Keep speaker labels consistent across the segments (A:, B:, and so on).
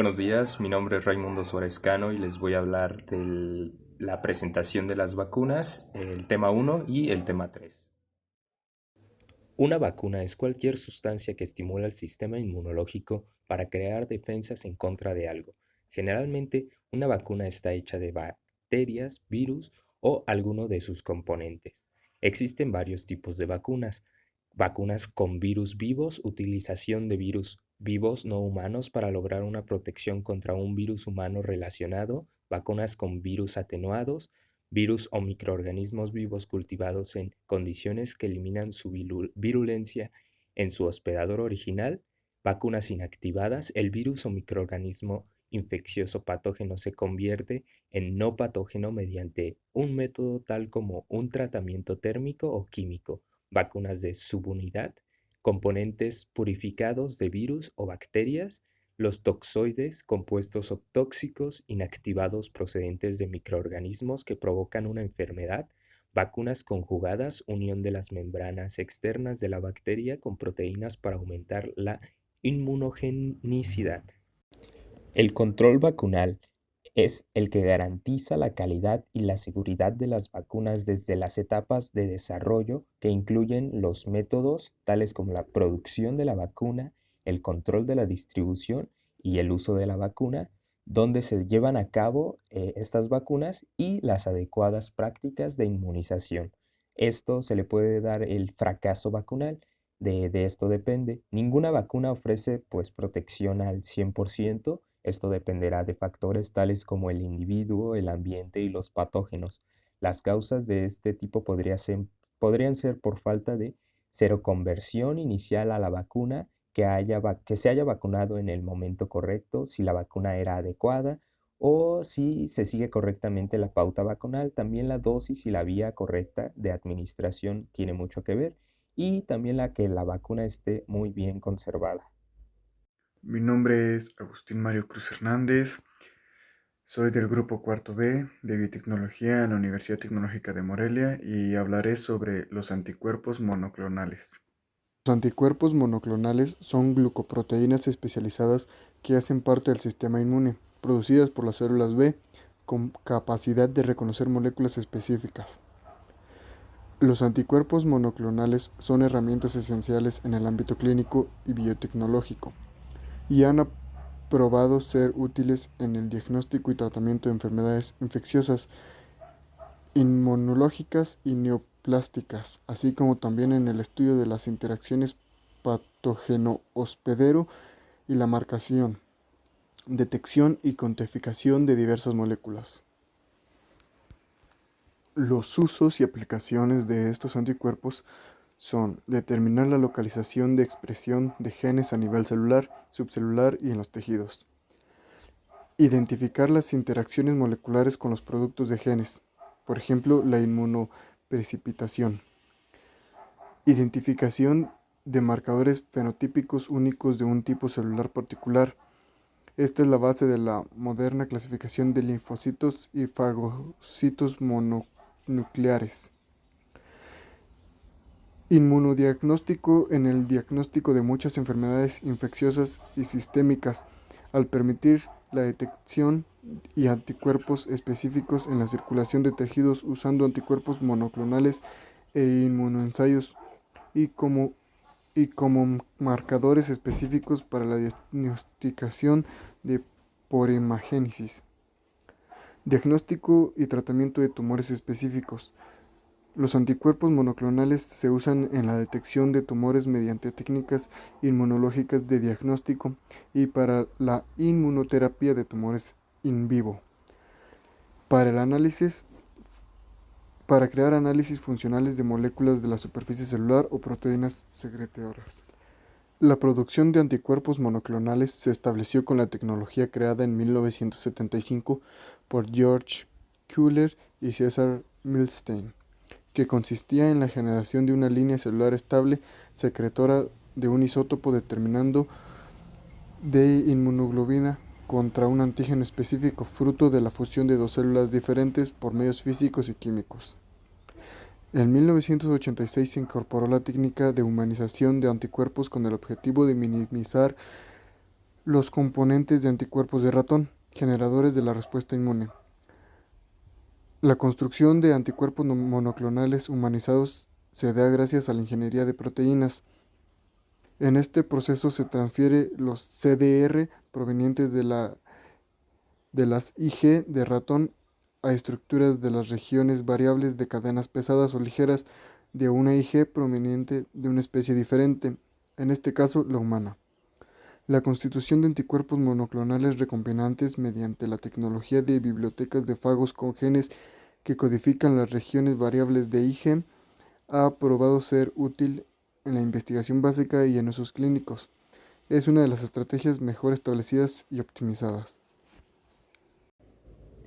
A: Buenos días, mi nombre es Raimundo Suárez Cano y les voy a hablar de la presentación de las vacunas, el tema uno y el tema 3. Una vacuna es cualquier sustancia que estimula el sistema inmunológico para crear defensas en contra de algo. Generalmente, una vacuna está hecha de bacterias, virus o alguno de sus componentes. Existen varios tipos de vacunas. Vacunas con virus vivos, utilización de virus vivos no humanos para lograr una protección contra un virus humano relacionado, vacunas con virus atenuados, virus o microorganismos vivos cultivados en condiciones que eliminan su virulencia en su hospedador original, vacunas inactivadas, el virus o microorganismo infeccioso patógeno se convierte en no patógeno mediante un método tal como un tratamiento térmico o químico, vacunas de subunidad, componentes purificados de virus o bacterias, los toxoides, compuestos tóxicos inactivados procedentes de microorganismos que provocan una enfermedad, vacunas conjugadas, unión de las membranas externas de la bacteria con proteínas para aumentar la inmunogenicidad. El control vacunal es el que garantiza la calidad y la seguridad de las vacunas desde las etapas de desarrollo que incluyen los métodos tales como la producción de la vacuna, el control de la distribución y el uso de la vacuna, donde se llevan a cabo estas vacunas y las adecuadas prácticas de inmunización. Esto se le puede dar el fracaso vacunal. De esto depende. Ninguna vacuna ofrece pues protección al 100%. Esto dependerá de factores tales como el individuo, el ambiente y los patógenos. Las causas de este tipo podrían ser por falta de seroconversión inicial a la vacuna, que se haya vacunado en el momento correcto, si la vacuna era adecuada o si se sigue correctamente la pauta vacunal. También la dosis y la vía correcta de administración tiene mucho que ver y también la que la vacuna esté muy bien conservada.
B: Mi nombre es Agustín Mario Cruz Hernández, soy del grupo cuarto B de Biotecnología en la Universidad Tecnológica de Morelia y hablaré sobre los anticuerpos monoclonales. Los anticuerpos monoclonales son glucoproteínas especializadas que hacen parte del sistema inmune, producidas por las células B con capacidad de reconocer moléculas específicas. Los anticuerpos monoclonales son herramientas esenciales en el ámbito clínico y biotecnológico y han probado ser útiles en el diagnóstico y tratamiento de enfermedades infecciosas, inmunológicas y neoplásticas, así como también en el estudio de las interacciones patógeno-hospedero y la marcación, detección y cuantificación de diversas moléculas. Los usos y aplicaciones de estos anticuerpos son determinar la localización de expresión de genes a nivel celular, subcelular y en los tejidos. Identificar las interacciones moleculares con los productos de genes, por ejemplo, la inmunoprecipitación. Identificación de marcadores fenotípicos únicos de un tipo celular particular. Esta es la base de la moderna clasificación de linfocitos y fagocitos mononucleares. Inmunodiagnóstico en el diagnóstico de muchas enfermedades infecciosas y sistémicas, al permitir la detección y anticuerpos específicos en la circulación de tejidos usando anticuerpos monoclonales e inmunoensayos y como marcadores específicos para la diagnosticación de poremagénesis. Diagnóstico y tratamiento de tumores específicos. Los anticuerpos monoclonales se usan en la detección de tumores mediante técnicas inmunológicas de diagnóstico y para la inmunoterapia de tumores in vivo. Para el análisis, para crear análisis funcionales de moléculas de la superficie celular o proteínas secretoras. La producción de anticuerpos monoclonales se estableció con la tecnología creada en 1975 por George Kuhler y Cesar Milstein, que consistía en la generación de una línea celular estable secretora de un isótopo determinado de inmunoglobina contra un antígeno específico fruto de la fusión de dos células diferentes por medios físicos y químicos. En 1986 se incorporó la técnica de humanización de anticuerpos con el objetivo de minimizar Los componentes de anticuerpos de ratón, generadores de la respuesta inmune. La construcción de anticuerpos monoclonales humanizados se da gracias a la ingeniería de proteínas. En este proceso se transfiere los CDR provenientes de las IG de ratón a estructuras de las regiones variables de cadenas pesadas o ligeras de una IG proveniente de una especie diferente, en este caso la humana. La constitución de anticuerpos monoclonales recombinantes mediante la tecnología de bibliotecas de fagos con genes que codifican las regiones variables de IG ha probado ser útil en la investigación básica y en usos clínicos. Es una de las estrategias mejor establecidas y optimizadas.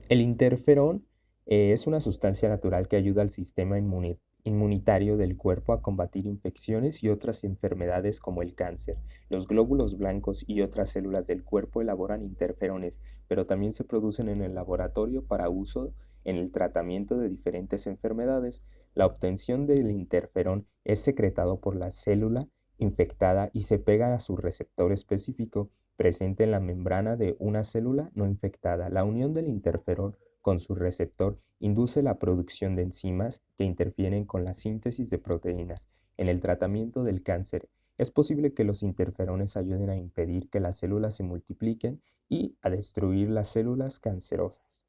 A: El interferón es una sustancia natural que ayuda al sistema inmunitario del cuerpo a combatir infecciones y otras enfermedades como el cáncer. Los glóbulos blancos y otras células del cuerpo elaboran interferones, pero también se producen en el laboratorio para uso en el tratamiento de diferentes enfermedades. La obtención del interferón es secretado por la célula infectada y se pega a su receptor específico presente en la membrana de una célula no infectada. La unión del interferón con su receptor induce la producción de enzimas que interfieren con la síntesis de proteínas. En el tratamiento del cáncer, es posible que los interferones ayuden a impedir que las células se multipliquen y a destruir las células cancerosas.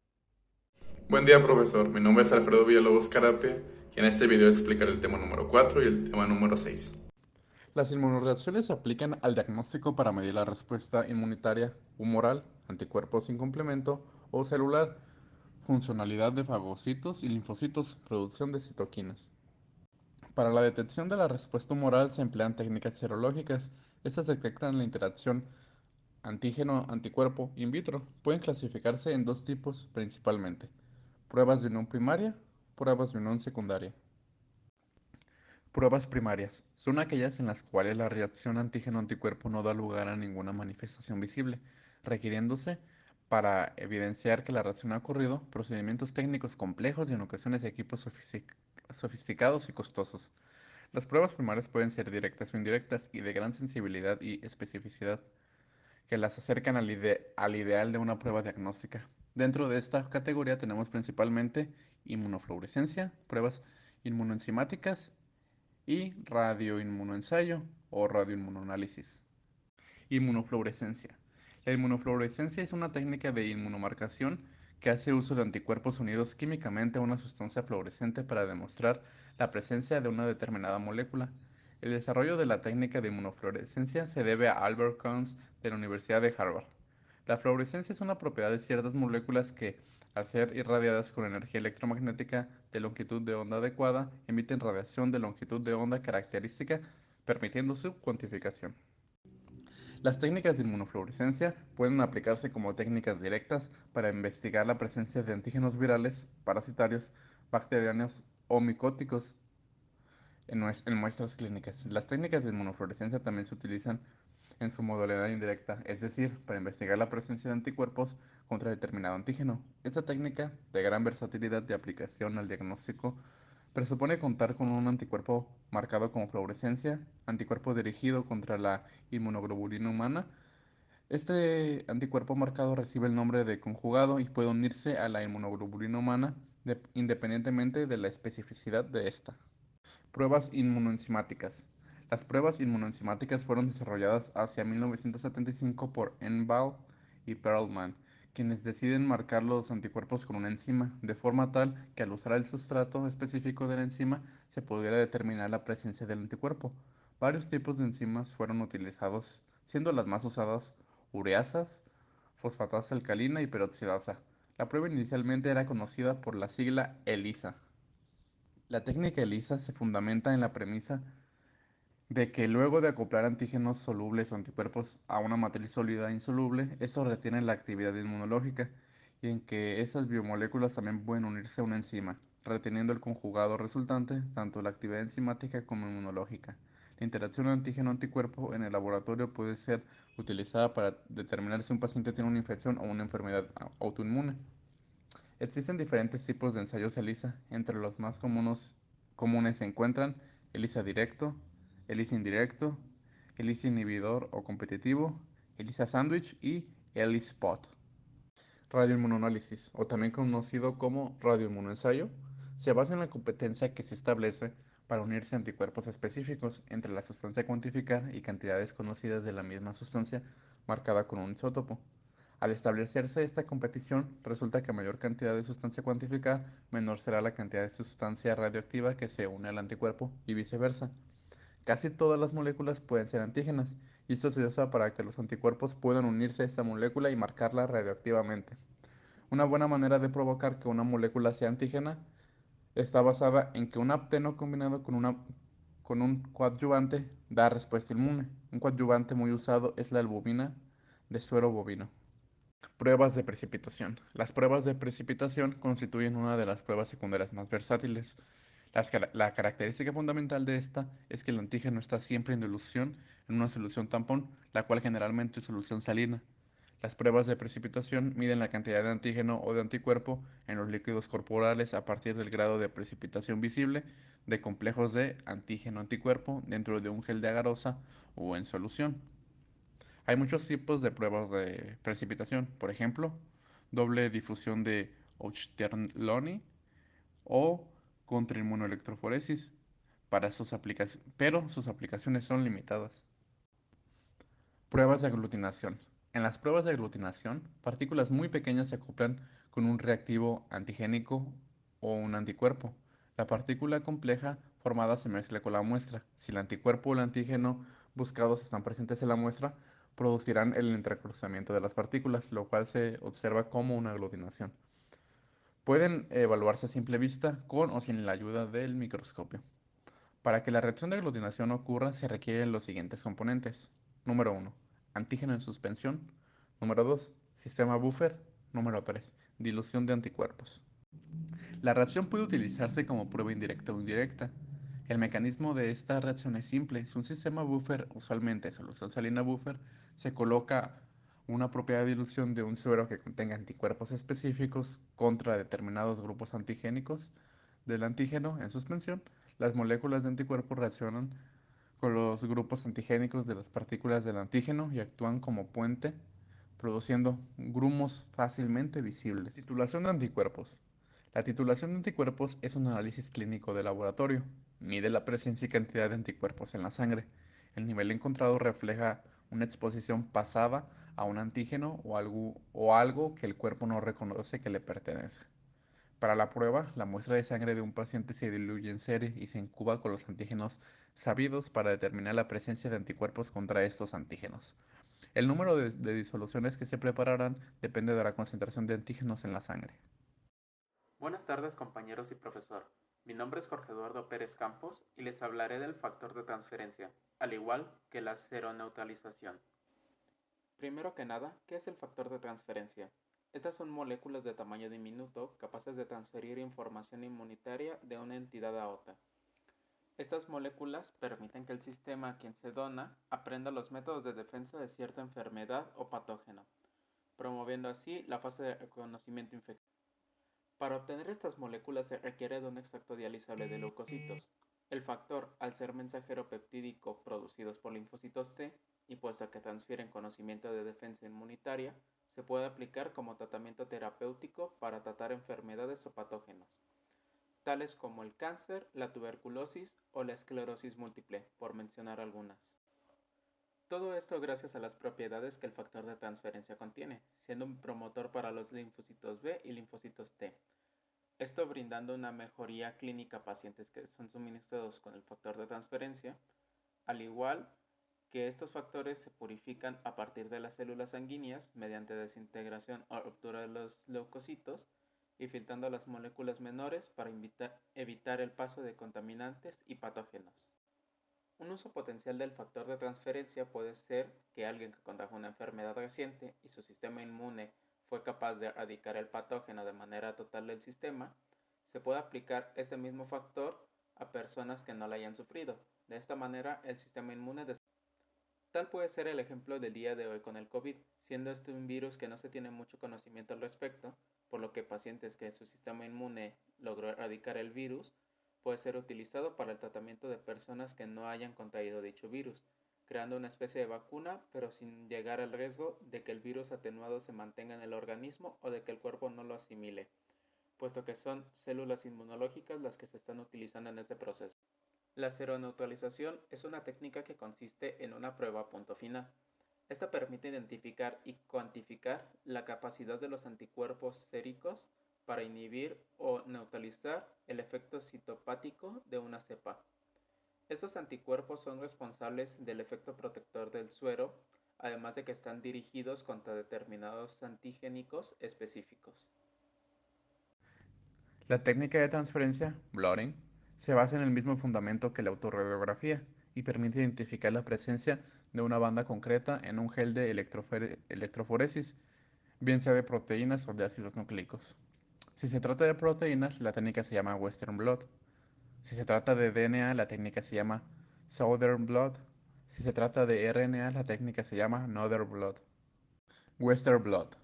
C: Buen día, profesor. Mi nombre es Alfredo Villalobos Carapia y en este video explicaré el tema número 4 y el tema número 6. Las inmunoreacciones se aplican al diagnóstico para medir la respuesta inmunitaria, humoral, anticuerpos sin complemento o celular, funcionalidad de fagocitos y linfocitos, producción de citoquinas. Para la detección de la respuesta humoral se emplean técnicas serológicas. Estas detectan la interacción antígeno-anticuerpo in vitro. Pueden clasificarse en dos tipos principalmente: pruebas de unión primaria, pruebas de unión secundaria. Pruebas primarias son aquellas en las cuales la reacción antígeno-anticuerpo no da lugar a ninguna manifestación visible, requiriéndose, para evidenciar que la reacción ha ocurrido, procedimientos técnicos complejos y en ocasiones equipos sofisticados y costosos. Las pruebas primarias pueden ser directas o indirectas y de gran sensibilidad y especificidad, que las acercan al ideal de una prueba diagnóstica. Dentro de esta categoría tenemos principalmente inmunofluorescencia, pruebas inmunoenzimáticas y radioinmunoensayo o radioinmunoanálisis. Inmunofluorescencia. La inmunofluorescencia es una técnica de inmunomarcación que hace uso de anticuerpos unidos químicamente a una sustancia fluorescente para demostrar la presencia de una determinada molécula. El desarrollo de la técnica de inmunofluorescencia se debe a Albert Kohns de la Universidad de Harvard. La fluorescencia es una propiedad de ciertas moléculas que, al ser irradiadas con energía electromagnética de longitud de onda adecuada, emiten radiación de longitud de onda característica, permitiendo su cuantificación. Las técnicas de inmunofluorescencia pueden aplicarse como técnicas directas para investigar la presencia de antígenos virales, parasitarios, bacterianos o micóticos en muestras clínicas. Las técnicas de inmunofluorescencia también se utilizan en su modalidad indirecta, es decir, para investigar la presencia de anticuerpos contra determinado antígeno. Esta técnica, de gran versatilidad de aplicación al diagnóstico, presupone contar con un anticuerpo marcado como fluorescencia, anticuerpo dirigido contra la inmunoglobulina humana. Este anticuerpo marcado recibe el nombre de conjugado y puede unirse a la inmunoglobulina humana independientemente de la especificidad de esta. Pruebas inmunoenzimáticas. Las pruebas inmunoenzimáticas fueron desarrolladas hacia 1975 por Envall y Perlman, quienes deciden marcar los anticuerpos con una enzima, de forma tal que al usar el sustrato específico de la enzima se pudiera determinar la presencia del anticuerpo. Varios tipos de enzimas fueron utilizados, siendo las más usadas ureasas, fosfatasa alcalina y peroxidasa. La prueba inicialmente era conocida por la sigla ELISA. La técnica ELISA se fundamenta en la premisa de que luego de acoplar antígenos solubles o anticuerpos a una matriz sólida insoluble, eso retiene la actividad inmunológica y en que esas biomoléculas también pueden unirse a una enzima, reteniendo el conjugado resultante, tanto la actividad enzimática como inmunológica. La interacción antígeno-anticuerpo en el laboratorio puede ser utilizada para determinar si un paciente tiene una infección o una enfermedad autoinmune. Existen diferentes tipos de ensayos ELISA. Entre los más comunes se encuentran ELISA directo, ELISA indirecto, ELISA inhibidor o competitivo ELISA Sandwich y ELISpot. Radioinmunoanálisis, o también conocido como radioinmunoensayo, se basa en la competencia que se establece para unirse anticuerpos específicos entre la sustancia a cuantificar y cantidades conocidas de la misma sustancia marcada con un isótopo. Al establecerse esta competición, resulta que a mayor cantidad de sustancia a cuantificar, menor será la cantidad de sustancia radioactiva que se une al anticuerpo y viceversa. Casi todas las moléculas pueden ser antígenas, y esto se usa para que los anticuerpos puedan unirse a esta molécula y marcarla radioactivamente. Una buena manera de provocar que una molécula sea antígena está basada en que un apteno combinado con un coadyuvante da respuesta inmune. Un coadyuvante muy usado es la albumina de suero bovino. Pruebas de precipitación. Las pruebas de precipitación constituyen una de las pruebas secundarias más versátiles. La característica fundamental de esta es que el antígeno está siempre en dilución en una solución tampón, la cual generalmente es solución salina. Las pruebas de precipitación miden la cantidad de antígeno o de anticuerpo en los líquidos corporales a partir del grado de precipitación visible de complejos de antígeno-anticuerpo dentro de un gel de agarosa o en solución. Hay muchos tipos de pruebas de precipitación, por ejemplo, doble difusión de Ochterlony o contrainmunoelectroforesis, pero sus aplicaciones son limitadas. Pruebas de aglutinación. En las pruebas de aglutinación, partículas muy pequeñas se acoplan con un reactivo antigénico o un anticuerpo. La partícula compleja formada se mezcla con la muestra. Si el anticuerpo o el antígeno buscados están presentes en la muestra, producirán el entrecruzamiento de las partículas, lo cual se observa como una aglutinación. Pueden evaluarse a simple vista con o sin la ayuda del microscopio. Para que la reacción de aglutinación ocurra se requieren los siguientes componentes. Número 1. Antígeno en suspensión. Número 2. Sistema buffer. Número 3. Dilución de anticuerpos. La reacción puede utilizarse como prueba indirecta o indirecta. El mecanismo de esta reacción es simple. Si un sistema buffer, usualmente solución salina buffer, se coloca una propiedad de dilución de un suero que contenga anticuerpos específicos contra determinados grupos antigénicos del antígeno en suspensión, las moléculas de anticuerpos reaccionan con los grupos antigénicos de las partículas del antígeno y actúan como puente, produciendo grumos fácilmente visibles. Titulación de anticuerpos. La titulación de anticuerpos es un análisis clínico de laboratorio. Mide la presencia y cantidad de anticuerpos en la sangre. El nivel encontrado refleja una exposición pasada a un antígeno o algo que el cuerpo no reconoce que le pertenece. Para la prueba, la muestra de sangre de un paciente se diluye en serie y se incuba con los antígenos sabidos para determinar la presencia de anticuerpos contra estos antígenos. El número de disoluciones que se prepararán depende de la concentración de antígenos en la sangre.
D: Buenas tardes compañeros y profesor. Mi nombre es Jorge Eduardo Pérez Campos y les hablaré del factor de transferencia, al igual que la seroneutralización. Primero que nada, ¿qué es el factor de transferencia? Estas son moléculas de tamaño diminuto capaces de transferir información inmunitaria de una entidad a otra. Estas moléculas permiten que el sistema a quien se dona aprenda los métodos de defensa de cierta enfermedad o patógeno, promoviendo así la fase de reconocimiento infeccioso. Para obtener estas moléculas se requiere de un extracto dializable de leucocitos. El factor, al ser mensajero peptídico producidos por linfocitos T, y puesto que transfieren conocimiento de defensa inmunitaria, se puede aplicar como tratamiento terapéutico para tratar enfermedades o patógenos, tales como el cáncer, la tuberculosis o la esclerosis múltiple, por mencionar algunas. Todo esto gracias a las propiedades que el factor de transferencia contiene, siendo un promotor para los linfocitos B y linfocitos T. Esto brindando una mejoría clínica a pacientes que son suministrados con el factor de transferencia, al igual que estos factores se purifican a partir de las células sanguíneas mediante desintegración o ruptura de los leucocitos y filtrando las moléculas menores para evitar el paso de contaminantes y patógenos. Un uso potencial del factor de transferencia puede ser que alguien que contrajo una enfermedad reciente y su sistema inmune fue capaz de erradicar el patógeno de manera total del sistema, se puede aplicar ese mismo factor a personas que no lo hayan sufrido. De esta manera, el sistema inmune tal puede ser el ejemplo del día de hoy con el COVID, siendo este un virus que no se tiene mucho conocimiento al respecto, por lo que pacientes que su sistema inmune logró erradicar el virus puede ser utilizado para el tratamiento de personas que no hayan contraído dicho virus. creando una especie de vacuna, pero sin llegar al riesgo de que el virus atenuado se mantenga en el organismo o de que el cuerpo no lo asimile, puesto que son células inmunológicas las que se están utilizando en este proceso. La seroneutralización es una técnica que consiste en una prueba a punto final. Esta permite identificar y cuantificar la capacidad de los anticuerpos séricos para inhibir o neutralizar el efecto citopático de una cepa. Estos anticuerpos son responsables del efecto protector del suero, además de que están dirigidos contra determinados antigénicos específicos.
C: La técnica de transferencia, blotting, se basa en el mismo fundamento que la autorradiografía y permite identificar la presencia de una banda concreta en un gel de electroforesis, bien sea de proteínas o de ácidos nucleicos. Si se trata de proteínas, la técnica se llama Western blot. Si se trata de DNA, la técnica se llama Southern blot. Si se trata de RNA, la técnica se llama Northern blot. Western blot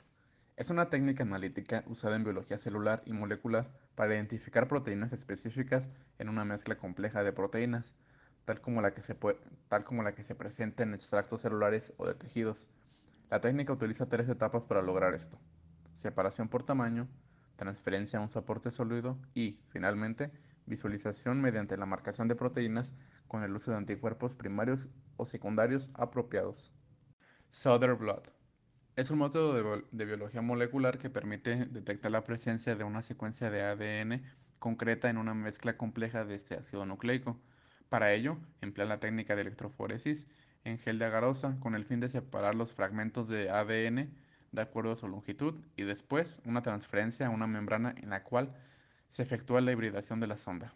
C: es una técnica analítica usada en biología celular y molecular para identificar proteínas específicas en una mezcla compleja de proteínas, tal como la que se presenta en extractos celulares o de tejidos. La técnica utiliza tres etapas para lograr esto: separación por tamaño, transferencia a un soporte sólido y, finalmente, visualización mediante la marcación de proteínas con el uso de anticuerpos primarios o secundarios apropiados. Southern blot es un método de biología molecular que permite detectar la presencia de una secuencia de ADN concreta en una mezcla compleja de este ácido nucleico. Para ello, emplea la técnica de electroforesis en gel de agarose con el fin de separar los fragmentos de ADN de acuerdo a su longitud y después una transferencia a una membrana en la cual se efectúa la hibridación de la sonda.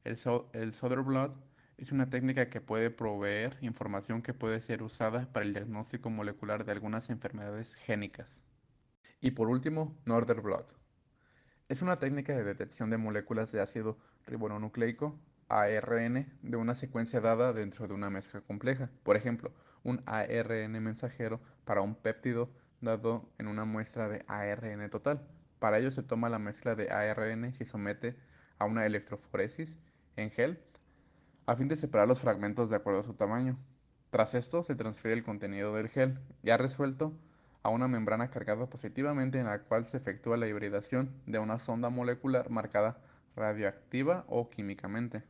C: El Soderblot es una técnica que puede proveer información que puede ser usada para el diagnóstico molecular de algunas enfermedades génicas. Y por último, Northern blot. Es una técnica de detección de moléculas de ácido ribonucleico, ARN, de una secuencia dada dentro de una mezcla compleja. Por ejemplo, un ARN mensajero para un péptido dado en una muestra de ARN total. Para ello se toma la mezcla de ARN y se somete a una electroforesis en gel a fin de separar los fragmentos de acuerdo a su tamaño. Tras esto, se transfiere el contenido del gel, ya resuelto, a una membrana cargada positivamente en la cual se efectúa la hibridación de una sonda molecular marcada radioactiva o químicamente.